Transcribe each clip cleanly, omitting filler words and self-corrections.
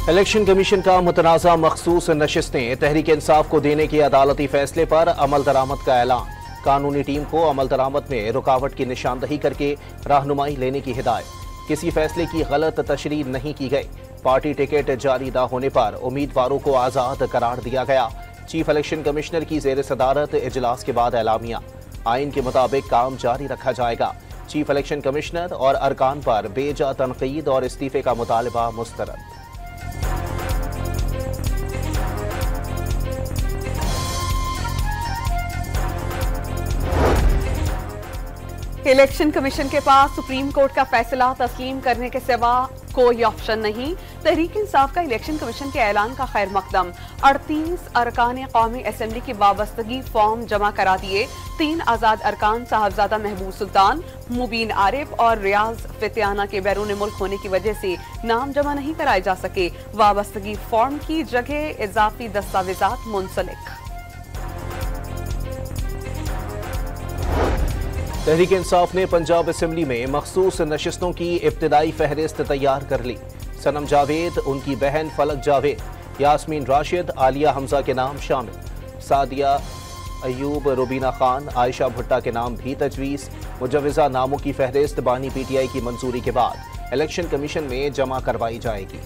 Election commission का मुतनाज़ा मखसूस नशिस्तें तहरीक इंसाफ को देने के अदालती फैसले पर अमल दरामद का ऐलान। कानूनी टीम को अमल दरामद में रुकावट की निशानदही करके रहनुमाई लेने की हिदायत। किसी फैसले की गलत तशरीह नहीं की गई। पार्टी टिकट जारी न होने पर उम्मीदवारों को आज़ाद करार दिया गया। चीफ इलेक्शन कमिश्नर की जेर सदारत इजलास के बाद एलामिया। आइन के मुताबिक काम जारी रखा जाएगा। चीफ इलेक्शन कमिश्नर और अरकान पर बेजा तनकीद और इस्तीफे का मुतालबा मुस्तरद। इलेक्शन कमीशन के पास सुप्रीम कोर्ट का फैसला तस्लीम करने के सिवा कोई ऑप्शन नहीं। तहरीक इंसाफ का इलेक्शन कमीशन के ऐलान का खैर मकदम। 38 अरकान कौमी असम्बली की वाबस्तगी फॉर्म जमा करा दिए। 3 आजाद अरकान साहबजादा महबूब सुल्तान, मुबीन आरिफ और रियाज फितियाना के बैरून मुल्क होने की वजह से नाम जमा नहीं कराए जा सके। वाबस्तगी फॉर्म की जगह इजाफी दस्तावेजात मुंसलिक। तहरीक इंसाफ ने पंजाब असम्बली में मखसूस नशिस्तों की इब्तिदाई फहरिस्त तैयार कर ली। सनम जावेद, उनकी बहन फलक जावेद, यास्मीन राशिद, आलिया हमजा के नाम शामिल। सादिया अयूब, रुबीना खान, आयशा भुट्टा के नाम भी तजवीज़। मुजवज़ा नामों की फहरिस्त बानी PTI की मंजूरी के बाद इलेक्शन कमीशन में जमा करवाई जाएगी।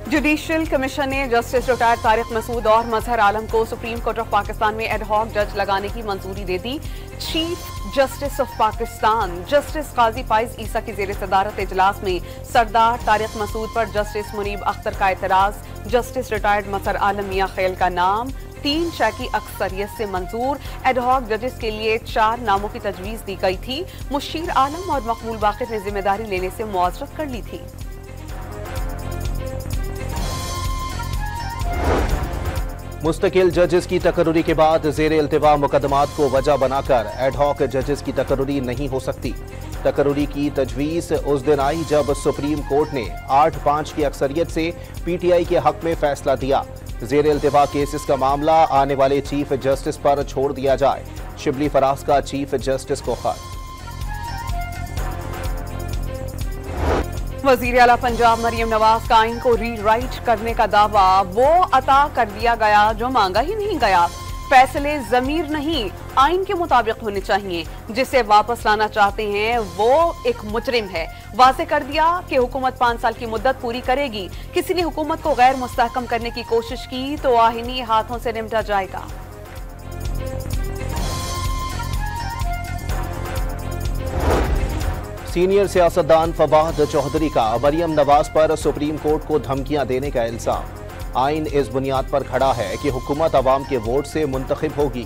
जुडिशियल कमीशन ने जस्टिस रिटायर्ड तारिक मसूद और मजहर आलम को सुप्रीम कोर्ट ऑफ पाकिस्तान में एडहॉक जज लगाने की मंजूरी दे दी। Chief justice of Pakistan justice Qazi Faez Isa की जेर सदारत इजलास में सरदार तारिक मसूद पर जस्टिस मुनीब अख्तर का एतराज। जस्टिस रिटायर्ड मजहर आलम मियां खैल का नाम 3 शय की अक्सरियत से मंजूर। एडहॉक जजेस के लिए 4 नामों की तजवीज दी गई थी। मुशीर आलम और मकबूल बाकिर ने जिम्मेदारी लेने से मुआवजत कर ली थी। मुस्तकिल जजेस की तकर्रुरी के बाद ज़ेर इल्तिवा मुकदमात को वजह बनाकर एडहॉक जजेस की तकर्रुरी नहीं हो सकती। तकर्रुरी की तजवीज़ उस दिन आई जब सुप्रीम कोर्ट ने 8-5 की अक्सरियत से PTI के हक में फैसला दिया। ज़ेर इल्तिवा केसेस का मामला आने वाले चीफ जस्टिस पर छोड़ दिया जाए। शिबली फराज का चीफ जस्टिस को खत। वज़ीर आला पंजाब मरियम नवाज का आइन को रीराइट करने का दावा। वो अता कर दिया गया जो मांगा ही नहीं गया। फैसले ज़मीर नहीं आइन के मुताबिक होने चाहिए। जिसे वापस लाना चाहते हैं वो एक मुजरिम है। वाज़े कर दिया कि हुकूमत 5 साल की मुद्दत पूरी करेगी। किसी ने हुकूमत को गैर मुस्तहकम करने की कोशिश की तो आहिनी हाथों से निपटा जाएगा। सीनियर सियासतदान फवाद चौधरी का मरियम नवाज पर सुप्रीम कोर्ट को धमकियां देने का इल्जाम। आइन इस बुनियाद पर खड़ा है कि हुकूमत अवाम के वोट से मुंतखब होगी।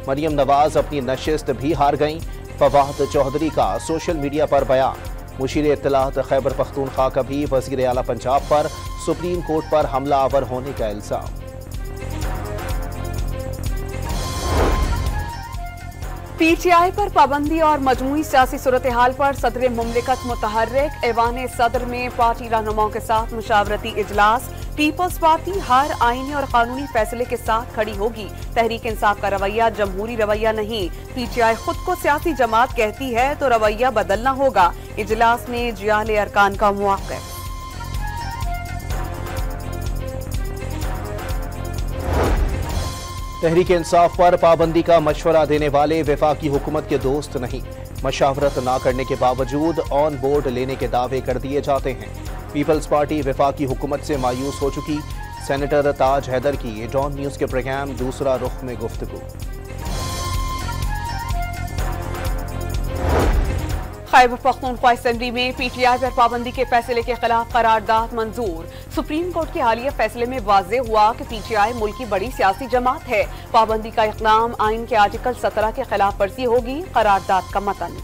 मरियम नवाज अपनी नशिस्त भी हार गईं। फवाद चौधरी का सोशल मीडिया पर बयान। मुशीर इत्तलात खैबर पख्तूनख्वा का भी वज़ीर आला पंजाब पर सुप्रीम कोर्ट पर हमला आवर होने का इल्जाम। PTI पर पाबंदी और मजमूई सियासी सूरत हाल पर सदर मुमलिकत मुतहर्रिक। ऐवान सदर में पार्टी रहनुमाओं के साथ मुशावरती इजलास। पीपल्स पार्टी हर आईनी और कानूनी फैसले के साथ खड़ी होगी। तहरीक इंसाफ का रवैया जमहूरी रवैया नहीं। PTI खुद को सियासी जमात कहती है तो रवैया बदलना होगा। इजलास में जियाले अरकान का मुआक़िब। तहरीक इंसाफ पर पाबंदी का मशवरा देने वाले वफाकी हुकूमत के दोस्त नहीं। मशावरत ना करने के बावजूद ऑन बोर्ड लेने के दावे कर दिए जाते हैं। पीपल्स पार्टी वफाकी हुकूमत से मायूस हो चुकी। सेनेटर ताज हैदर की डॉन न्यूज़ के प्रोग्राम दूसरा रुख में गुफ्तगू। खैबर पख्तूनख्वा असेंबली में PTI पर पाबंदी के फैसले के खिलाफ करारदाद मंजूर। सुप्रीम कोर्ट के हालिया फैसले में वाज़े हुआ कि PTI मुल्क की बड़ी सियासी जमात है। पाबंदी का इक़दाम आइन के आर्टिकल 17 के खिलाफ वर्जी होगी। करारदाद का मतन।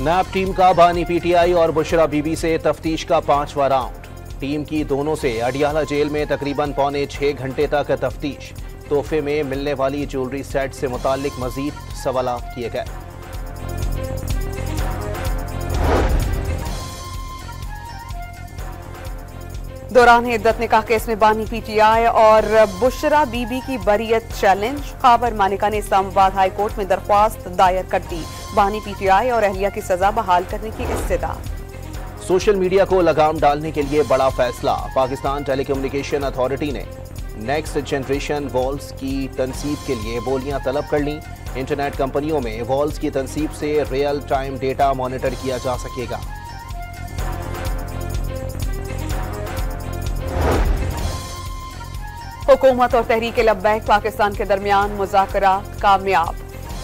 नैब टीम का बानी PTI और बुशरा बीबी से तफ्तीश का 5वां राउंड। टीम की दोनों से अडियाला जेल में तकरीबन 6.25 घंटे तक तफ्तीश। तोहफे में मिलने वाली ज्वेलरी सेट से मुताल्लिक मजीद सवालात किए गए। दौरान इद्दत निकाह केस में बानी पीटीआई और बुशरा बीबी की बरीयत चैलेंज। खबर मानिका ने इस्लामाबाद हाई कोर्ट में दरख्वास्त दायर कर दी। बानी पीटीआई और अहलिया की सजा बहाल करने की इस्तदा। सोशल मीडिया को लगाम डालने के लिए बड़ा फैसला। पाकिस्तान टेलीकम्युनिकेशन अथॉरिटी ने नेक्स्ट जनरेशन वॉल्स की तनसीब के लिए बोलियां तलब कर ली। इंटरनेट कंपनियों में वॉल्स की तनसीब से रियल टाइम डेटा मॉनिटर किया जा सकेगा। हुकूमत और तहरीक लब्बैक पाकिस्तान के दरमियान मुज़ाकरात कामयाब।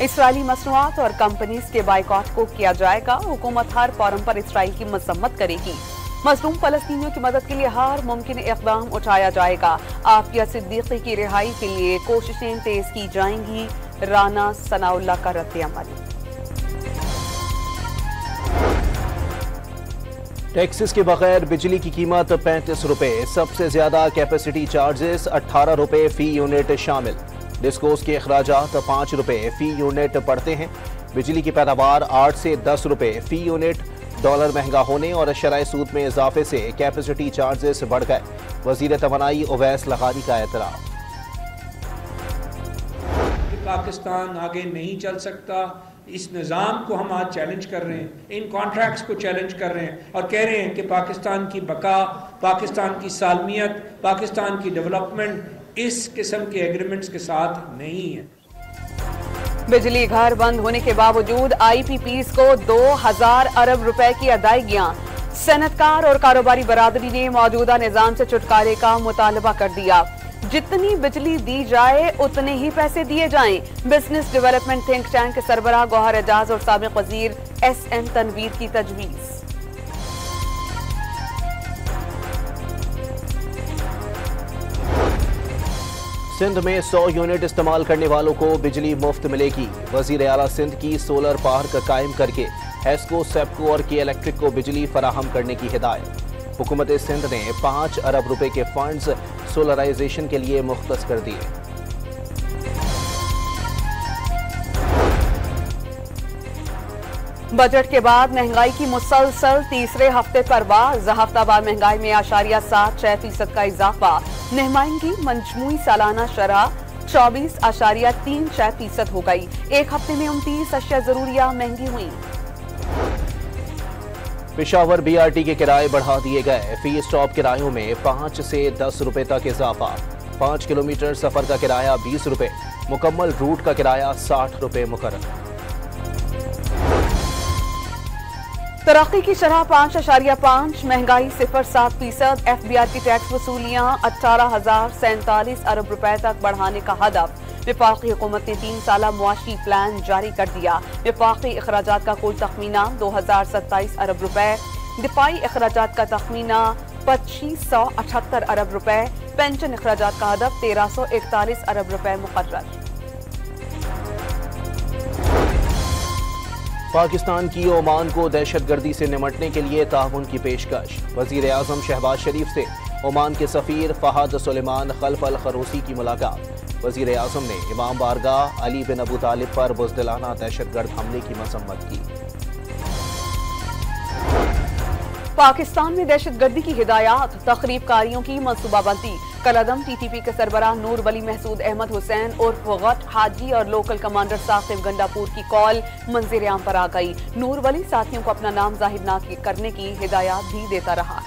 इसराइली मसनूआत और कंपनीज के बाइकॉट को किया जाएगा। हुकूमत हर फोरम पर इसराइल की मजम्मत करेगी। मजलूम फलस्तीनियों की मदद के लिए हर मुमकिन इक़दाम उठाया जाएगा। आफिया सिद्दीकी की रिहाई के लिए कोशिशें तेज की जाएंगी। राना सनाउल्लाह का रद्द-ए-अमल। टैक्सेस के बगैर बिजली की कीमत 35 रुपए। सबसे ज्यादा कैपेसिटी चार्जेस 18 रुपए फी यूनिट शामिल। डिस्कोस के अखराजात 5 रुपए फी यूनिट पड़ते हैं। बिजली की पैदावार 8 से 10 रुपए फी यूनिट। डॉलर महंगा होने और शरह सूद में इजाफे से कैपेसिटी चार्जेस बढ़ गए। वजीर तवानाई उवैस लखानी का एतराफ़। पाकिस्तान आगे नहीं चल सकता। इस निज़ाम को हम आज चैलेंज कर रहे हैं, इन कॉन्ट्रैक्ट्स को चैलेंज कर रहे हैं और कह रहे हैं कि पाकिस्तान की बका, पाकिस्तान की सालमियत, पाकिस्तान की डेवलपमेंट इस किस्म के एग्रीमेंट्स के साथ नहीं है। बिजली घर बंद होने के बावजूद IPPs को 2000 अरब रुपए की अदायगियां। सनतकार और कारोबारी बरादरी ने मौजूदा निजाम से छुटकारे का मुतालबा कर दिया। जितनी बिजली दी जाए उतने ही पैसे दिए जाएं। बिजनेस डेवलपमेंट थिंक टैंक के सरबराह गौहर एजाज और साबिक वजीर SM तनवीर की तजवीज़। सिंध में 100 यूनिट इस्तेमाल करने वालों को बिजली मुफ्त मिलेगी। वजीर आला सिंध की सोलर पार्क कायम करके हेस्को, सेप्को और के इलेक्ट्रिक को बिजली फराहम करने की हिदायत। हुकूमत सिंध ने 5 अरब रुपए के फंड्स सोलराइजेशन के लिए मुख्तस कर दिए। बजट के बाद महंगाई की मुसलसल तीसरे हफ्ते परवाज। हफ्तावार महंगाई में 8.76% का इजाफा। नुमाइंदगी मजमूई सालाना शरह 24.36% हो गई। एक हफ्ते में 29 अशिया जरूरिया महंगी हुई। पेशावर BRT के किराए बढ़ा दिए गए। फी स्टॉप किरायों में 5 से 10 रुपए तक इजाफा। 5 किलोमीटर सफर का किराया 20 रुपए। मुकम्मल रूट का किराया 60 रुपए मुकर्रर। तरक्की की शरह 5.5, महंगाई 0.7%। FBR की टैक्स वसूलियां 18,047 अरब रुपए तक बढ़ाने का हदफ। वफाकी हुकूमत ने 3 साला मुआशी प्लान जारी कर दिया। वफाकी अखराजात का कुल तखमीना 2027 अरब रुपए। दिफाई अखराजात का तखमीना 2578 अरब रुपए। पेंशन अखराजात का हदफ 1341 अरब रुपए मुकर्रर। पाकिस्तान की ओमान को दहशतगर्दी से निमटने के लिए ताउन की पेशकश। वजीर आजम शहबाज शरीफ से ओमान के सफीर फहद सुलेमान खल्फ अल खरूसी की मुलाकात। वजीर आजम ने इमाम बारगाह अली बिन अबू तालिब पर बुज़दिलाना दहशतगर्द हमले की मजम्मत की। पाकिस्तान में दहशतगर्दी की हिदायत, तखरीबकारियों की मनसूबाबंदी। कलअदम TTP के सरबराह नूर वली महसूद अहमद हुसैन उर्फ गट हाजी और लोकल कमांडर साकिब गंडापुर की कॉल मंज़िर आम पर आ गई। नूर वली साथियों को अपना नाम जाहिर न करने की हिदायत भी देता रहा।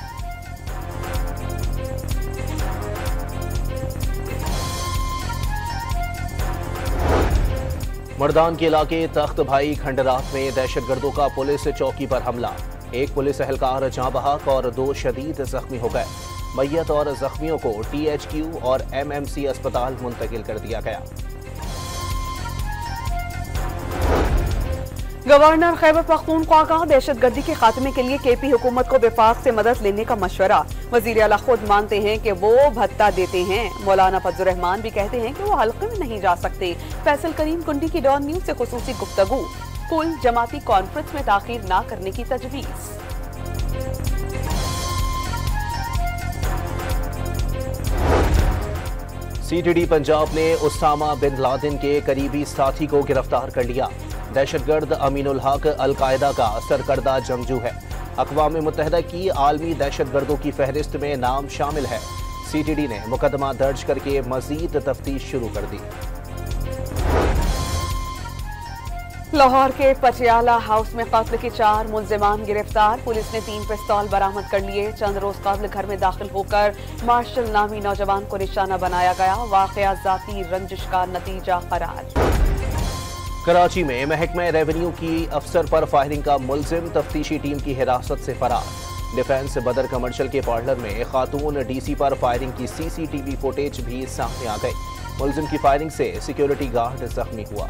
मर्दान के इलाके तख्त भाई खंडरात में दहशतगर्दों का पुलिस चौकी पर हमला। एक पुलिस एहलकार जाँ बहक और 2 शदीद जख्मी हो गए। मय्यत और जख्मियों को THQ और MMC अस्पताल मुंतकिल कर दिया गया। गवर्नर खैबर पख्तूनख्वा का दहशतगर्दी के खात्मे के लिए KP हुकूमत को वफाक से मदद लेने का मशवरा। वजीर आला खुद मानते हैं कि वो भत्ता देते हैं। मौलाना फजलुर रहमान भी कहते हैं कि वो हल्के में नहीं जा सकते। फैसल करीम कुंडी की डॉन न्यूज से खुसूसी गुफ्तगू। कुल जमाती कॉन्फ्रेंस में ताखीर न करने की तजवीज़। CTD पंजाब ने उसामा बिन लादेन के करीबी साथी को गिरफ्तार कर लिया। दहशतगर्द अमीनुल हक अल-कायदा का सरकर्दा जंगजू है। अक़वाम मुत्तहिदा की आलमी दहशतगर्दों की फहरिस्त में नाम शामिल है। CTD ने मुकदमा दर्ज करके मजीद तफ्तीश शुरू कर दी। लाहौर के पटियाला हाउस में कत्ल के 4 मुल्जिमान गिरफ्तार। पुलिस ने 3 पिस्तौल बरामद कर लिए। चंद रोज कबल घर में दाखिल होकर मार्शल नामी नौजवान को निशाना बनाया गया। वाकया जाती रंजिश का नतीजा करार। कराची में महकमा रेवेन्यू की अफसर पर फायरिंग का मुल्जिम तफ्तीशी टीम की हिरासत से फरार। डिफेंस बदर कमर्शियल के पार्लर में खातून DC पर फायरिंग की CCTV फुटेज भी सामने आ गई। मुल्जिम की फायरिंग से सिक्योरिटी गार्ड जख्मी हुआ।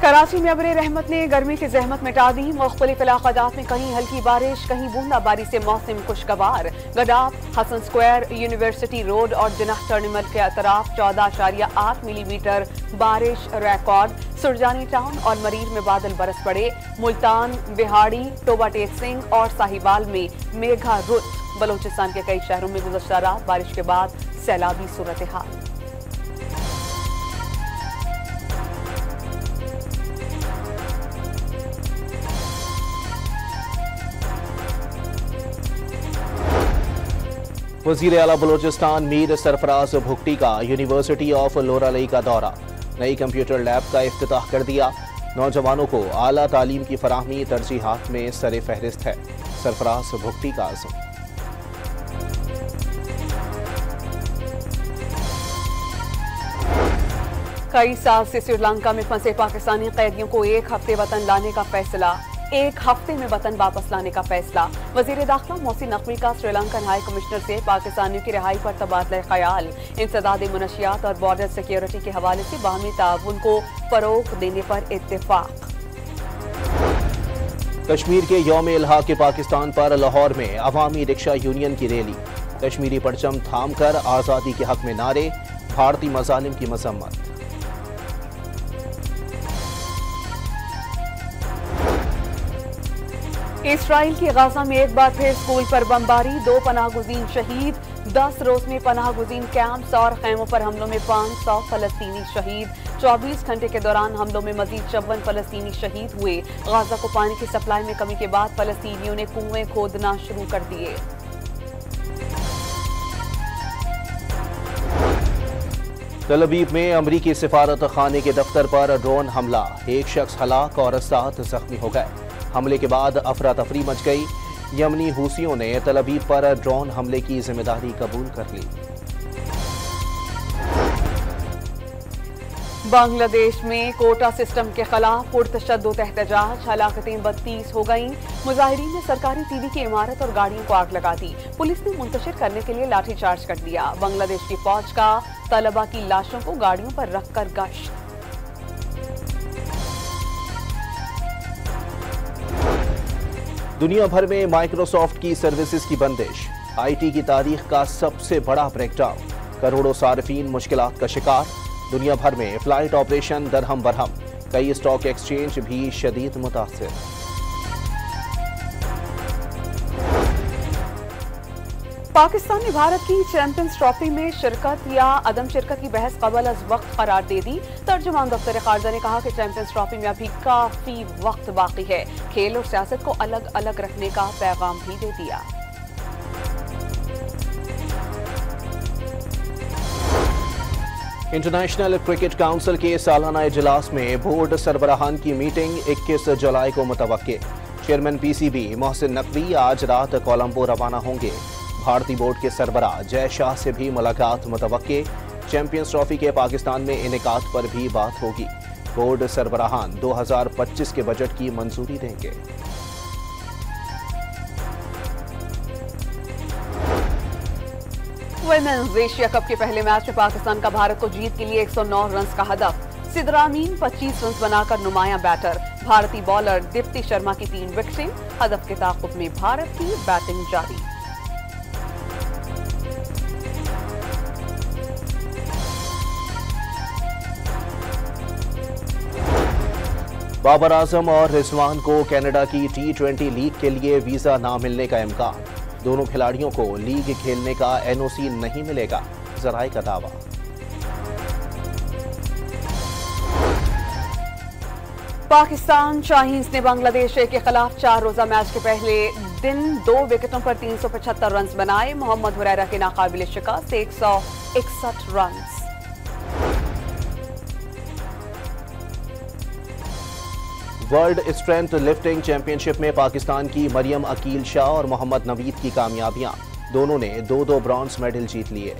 कराची में अबरे रहमत ने गर्मी की जहमत मिटा दी। मुख्तलिफ इलाक़ात में कहीं हल्की बारिश, कहीं बूंदाबांदी से मौसम खुशगवार। गडाफ, हसन स्क्वायर, यूनिवर्सिटी रोड और जिनाह टर्मिनल के अतराफ 14.8 मिलीमीटर बारिश रिकॉर्ड। सुरजानी टाउन और मरीर में बादल बरस पड़े। मुल्तान, बिहाड़ी, टोबा टेक सिंह और साहिवाल में मेघा रुत। बलोचिस्तान के कई शहरों में गुज़श्ता रात बारिश के बाद सैलाबी सूरत हाल। वज़ीर आला बलोचिस्तान मीर सरफराज भुगटी का यूनिवर्सिटी ऑफ लोरालई का दौरा। नई कंप्यूटर लैब का इफ्तिताह कर दिया। नौजवानों को आला तालीम की फराहमी तरजीहात में सरे फहरिस्त है। सरफराज भुगटी का आज़म। कई साल से श्रीलंका में फंसे पाकिस्तानी कैदियों को 1 हफ्ते वतन लाने का फैसला। 1 हफ्ते में वतन वापस लाने का फैसला। वजीर दाखिला मोहसिन नकवी का श्रीलंकन हाई कमिश्नर से पाकिस्तानियों की रिहाई पर तबादला ख्याल। इंसदाद मुनशियात और बॉर्डर सिक्योरिटी के हवाले से बाहमी ताउन को फरोग देने पर इत्तेफाक। कश्मीर के यौम इल्हाक़ पाकिस्तान पर लाहौर में अवामी रिक्शा यूनियन की रैली। कश्मीरी परचम थाम कर आज़ादी के हक में नारे। भारतीय मज़ालिम की मजम्मत। इसराइल की गाजा में एक बार फिर स्कूल पर बमबारी। 2 पनाहगुज़ीन शहीद। 10 रोज में पनाहगुज़ीन कैंप्स और खैमों पर हमलों में 500 फलस्तीनी शहीद। 24 घंटे के दौरान हमलों में मजीद 54 फलस्तीनी शहीद हुए। गाजा को पानी की सप्लाई में कमी के बाद फलस्तीनियों ने कुएं खोदना शुरू कर दिए। तल अवीव में अमरीकी सिफारत खाने के दफ्तर पर ड्रोन हमला। 1 शख्स हलाक और 7 जख्मी हो गए। हमले के बाद अफरा तफरी मच गई। यमनी हूसियों ने तल अवीव पर ड्रोन हमले की जिम्मेदारी कबूल कर ली। बांग्लादेश में कोटा सिस्टम के खिलाफ पुरतशद्दुद एहतजाज। हलाकतें 32 हो गईं। मुजाहिरीन ने सरकारी TV की इमारत और गाड़ियों को आग लगा दी। पुलिस ने मुंतशिर करने के लिए लाठीचार्ज कर दिया। बांग्लादेश की फौज का तलबा की लाशों को गाड़ियों पर रखकर गश्त। दुनिया भर में माइक्रोसॉफ्ट की सर्विसेज की बंदिश। IT की तारीख का सबसे बड़ा ब्रेकडाउन। करोड़ों सार्फिन मुश्किलात का शिकार। दुनिया भर में फ्लाइट ऑपरेशन दरहम बरहम। कई स्टॉक एक्सचेंज भी शदीद मुतासिर। पाकिस्तान ने भारत की चैंपियंस ट्रॉफी में शिरकत या अदम शिरकत की बहस कबल अज वक्त करार दे दी। तर्जुमान दफ्तर खारजा ने कहा कि चैंपियंस ट्रॉफी में अभी काफी वक्त बाकी है। खेल और सियासत को अलग अलग रखने का पैगाम भी दे दिया। इंटरनेशनल क्रिकेट काउंसिल के सालाना इजलास में बोर्ड सरबराहान की मीटिंग 21 जुलाई को मुतवक्के। चेयरमैन PCB मोहसिन नकवी आज रात कोलंबो रवाना होंगे। भारतीय बोर्ड के सरबराह जय शाह से भी मुलाकात मुतवक्के। चैंपियंस ट्रॉफी के पाकिस्तान में इनेकाद पर भी बात होगी। बोर्ड सरबराहान 2025 के बजट की मंजूरी देंगे। वुमेन्स एशिया कप के पहले मैच में पाकिस्तान का भारत को जीत के लिए 109 रन का हदफ। सिद्रामीन 25 रन बनाकर नुमायां बैटर। भारतीय बॉलर दीप्ति शर्मा की 3 विकेटें। हदफ के ताक़ुब में भारत की बैटिंग जारी। बाबर आजम और रिजवान को कनाडा की T20 लीग के लिए वीजा ना मिलने का इम्कान। दोनों खिलाड़ियों को लीग खेलने का NOC नहीं मिलेगा, ज़राए का दावा। पाकिस्तान शाहीन्स ने बांग्लादेश के खिलाफ 4 रोजा मैच के पहले दिन 2 विकेटों पर 375 रन बनाए। मोहम्मद हुरैरा के नाकाबिल शिकस्त 161 run. World strength lifting championship में पाकिस्तान की मरियम अकील शाह और मोहम्मद नवीद की कामयाबियां। दोनों ने 2-2 ब्रॉन्ज मेडल जीत लिए।